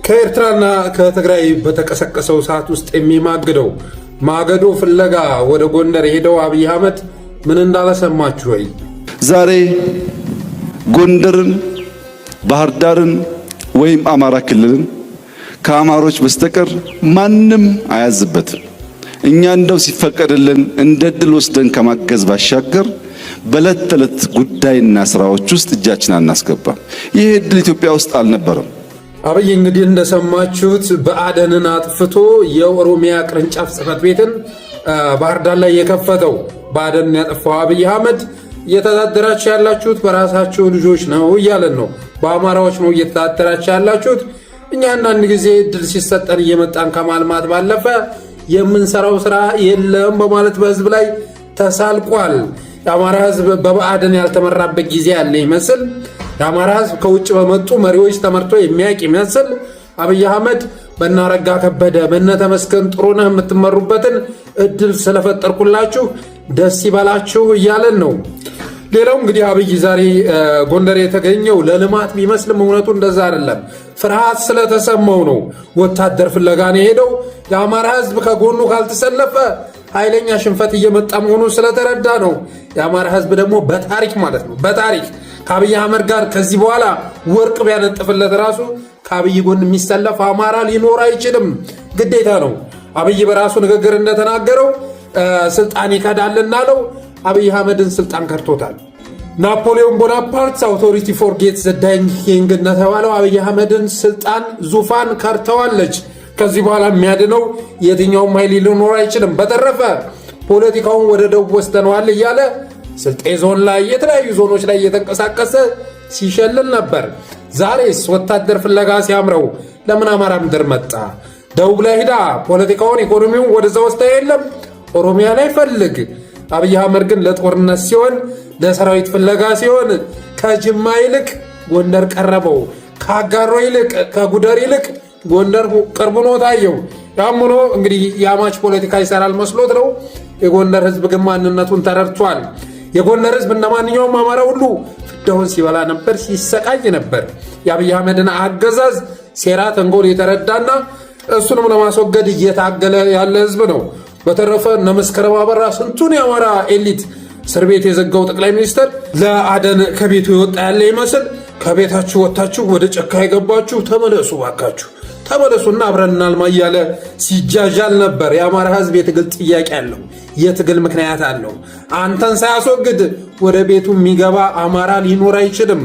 ከኤርትራና ከትግራይ በተቀሰቀሰው ሰዓት ውስጥ የሚማግደው ማገዶ ፍለጋ ወደ ጎንደር ሄደው አብይ አህመድ ምን እንዳለ ሰማችሁ ወይ? ዛሬ ጎንደርን፣ ባህር ዳርን ወይም አማራ ክልልን ከአማሮች በስተቀር ማንም አያዝበትም። እኛ እንደው ሲፈቀድልን እንደ ድል ወስደን ከማገዝ ባሻገር በዕለት ተዕለት ጉዳይና ስራዎች ውስጥ እጃችን አናስገባም። ይህ እድል ኢትዮጵያ ውስጥ አልነበረም። አብይ እንግዲህ እንደሰማችሁት ብአዴንን አጥፍቶ የኦሮሚያ ቅርንጫፍ ጽሕፈት ቤትን ባህር ዳር ላይ የከፈተው ብአዴንን ያጠፋው አብይ አህመድ እየተዳደራችሁ ያላችሁት በራሳችሁ ልጆች ነው እያለን ነው። በአማራዎች ነው እየተዳደራችሁ ያላችሁት። እኛ አንዳንድ ጊዜ እድል ሲሰጠን እየመጣን ከማልማት ባለፈ የምንሰራው ስራ የለም በማለት በህዝብ ላይ ተሳልቋል። የአማራ ህዝብ በብአዴን ያልተመራበት ጊዜ ያለ ይመስል የአማራ ህዝብ ከውጭ በመጡ መሪዎች ተመርቶ የሚያውቅ ይመስል አብይ አህመድ በናረጋ ከበደ በነተመስገን ጥሩነህ የምትመሩበትን እድል ስለፈጠርኩላችሁ ደስ ይበላችሁ እያለን ነው። ሌላው እንግዲህ አብይ ዛሬ ጎንደር የተገኘው ለልማት ቢመስልም እውነቱ እንደዛ አይደለም። ፍርሃት ስለተሰማው ነው ወታደር ፍለጋ ነው የሄደው። የአማራ ህዝብ ከጎኑ ካልተሰለፈ ኃይለኛ ሽንፈት እየመጣ መሆኑን ስለተረዳ ነው። የአማራ ህዝብ ደግሞ በታሪክ ማለት ነው በታሪክ ከአብይ አህመድ ጋር ከዚህ በኋላ ወርቅ ቢያነጥፍለት ራሱ ከአብይ ጎን የሚሰለፍ አማራ ሊኖር አይችልም፣ ግዴታ ነው። አብይ በራሱ ንግግር እንደተናገረው ስልጣን ይከዳልና አለው። አብይ አህመድን ስልጣን ከድቶታል። ናፖሊዮን ቦናፓርት አውቶሪቲ ፎርጌት ዘ ዳይንግ ኪንግ እንደተባለው አብይ አህመድን ስልጣን ዙፋን ከድተዋለች። ከዚህ በኋላ የሚያድነው የትኛውም ኃይል ሊኖር አይችልም። በተረፈ ፖለቲካውን ወደ ደቡብ ወስደነዋል እያለ ስልጤ ዞን ላይ የተለያዩ ዞኖች ላይ እየተንቀሳቀሰ ሲሸልል ነበር። ዛሬስ ወታደር ፍለጋ ሲያምረው ለምን አማራ ምድር መጣ? ደቡብ ላይ ሂዳ ፖለቲካውን ኢኮኖሚውን ወደዛ ወስዳ የለም ኦሮሚያ ላይ ፈልግ። አብይ አህመድ ግን ለጦርነት ሲሆን ለሰራዊት ፍለጋ ሲሆን ከጅማ ይልቅ ጎንደር ቀረበው፣ ከአጋሮ ይልቅ ከጉደር ይልቅ ጎንደር ቅርብ ሆኖ ታየው። ያም ሆኖ እንግዲህ የአማች ፖለቲካ ይሰራል መስሎት ነው። የጎንደር ህዝብ ግን ማንነቱን ተረድቷል። የጎንደር ህዝብ እንደማንኛውም አማራ ሁሉ ፍዳውን ሲበላ ነበር፣ ሲሰቃይ ነበር። የአብይ አህመድን አገዛዝ ሴራ፣ ተንኮል የተረዳና እሱንም ለማስወገድ እየታገለ ያለ ህዝብ ነው። በተረፈ እነ መስከረም አበራ ስንቱን የአማራ ኤሊት እስር ቤት የዘጋው ጠቅላይ ሚኒስትር ለአደን ከቤቱ የወጣ ያለ ይመስል ከቤታችሁ ወጥታችሁ ወደ ጨካ የገባችሁ ተመለሱ፣ ባካችሁ ተመለሱና አብረን እናልማ እያለ ሲጃጃል ነበር። የአማራ ህዝብ የትግል ጥያቄ አለው፣ የትግል ምክንያት አለው። አንተን ሳያስወግድ ወደ ቤቱ የሚገባ አማራ ሊኖር አይችልም።